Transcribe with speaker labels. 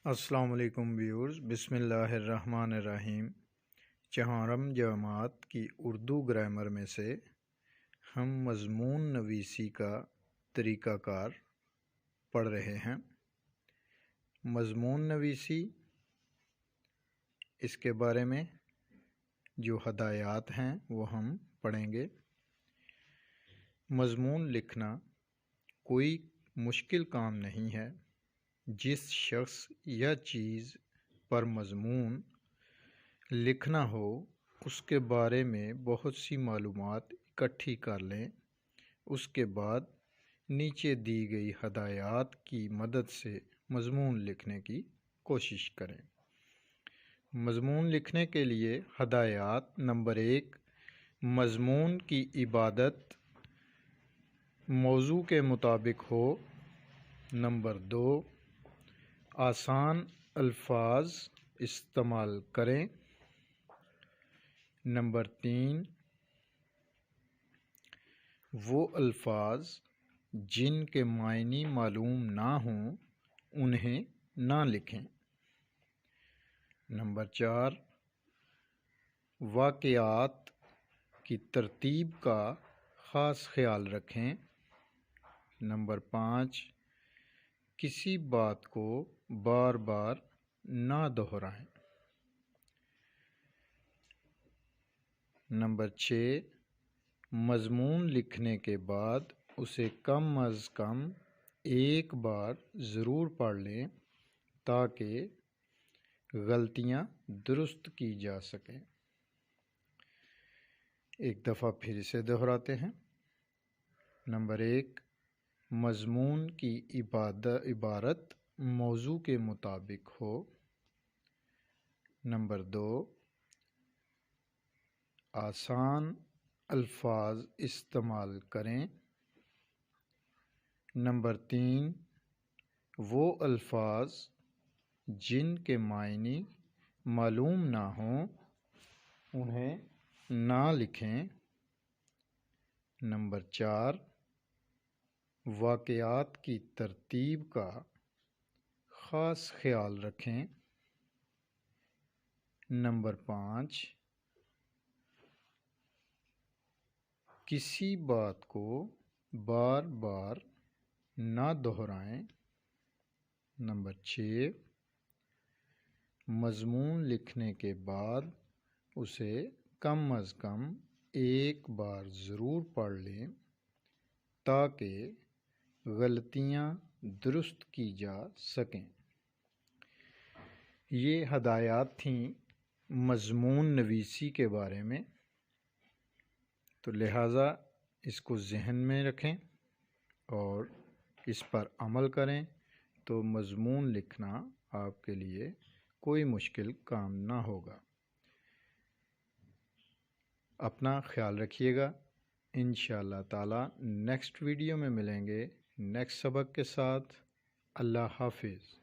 Speaker 1: السلام علیکم ویورز، بسم اللہ الرحمن الرحیم۔ چہارم جماعت کی اردو گرامر میں سے ہم مضمون نویسی کا طریقہ کار پڑھ رہے ہیں۔ مضمون نویسی، اس کے بارے میں جو ہدایات ہیں وہ ہم پڑھیں گے۔ مضمون لکھنا کوئی مشکل کام نہیں ہے۔ جس شخص یا چیز پر مضمون لکھنا ہو اس کے بارے میں بہت سی معلومات اکٹھی کر لیں، اس کے بعد نیچے دی گئی ہدایات کی مدد سے مضمون لکھنے کی کوشش کریں۔ مضمون لکھنے کے لیے ہدایات: نمبر 1، مضمون کی عبارت موضوع کے مطابق ہو۔ نمبر 2، آسان الفاظ استعمال کریں۔ نمبر 3، وہ الفاظ جن کے معنی معلوم نہ ہوں انہیں نہ لکھیں۔ نمبر 4، واقعات کی ترتیب کا خاص خیال رکھیں۔ نمبر 5، کسی بات کو بار بار نہ دہرائیں۔ نمبر 6، مضمون لکھنے کے بعد اسے کم از کم ایک بار ضرور پڑھ لیں تاکہ غلطیاں درست کی جا سکیں۔ ایک دفعہ پھر سے دہراتے ہیں۔ نمبر 1، مضمون کی عبارت موضوع کے مطابق ہو۔ نمبر 2، آسان الفاظ استعمال کریں۔ نمبر 3، وہ الفاظ جن کے معنی معلوم نہ ہوں انہیں نہ لکھیں۔ نمبر 4، واقعات کی ترتیب کا خاص خیال رکھیں۔ نمبر 5، کسی بات کو بار بار نہ دہرائیں۔ نمبر 6، مضمون لکھنے کے بعد اسے کم از کم ایک بار ضرور پڑھ لیں تاکہ غلطیاں درست کی جا سکیں۔ یہ ہدایات تھیں مضمون نویسی کے بارے میں، تو لہٰذا اس کو ذہن میں رکھیں اور اس پر عمل کریں تو مضمون لکھنا آپ کے لیے کوئی مشکل کام نہ ہوگا۔ اپنا خیال رکھیے گا۔ انشاءاللہ تعالی نیکسٹ ویڈیو میں ملیں گے نیکسٹ سبق کے ساتھ۔ اللہ حافظ۔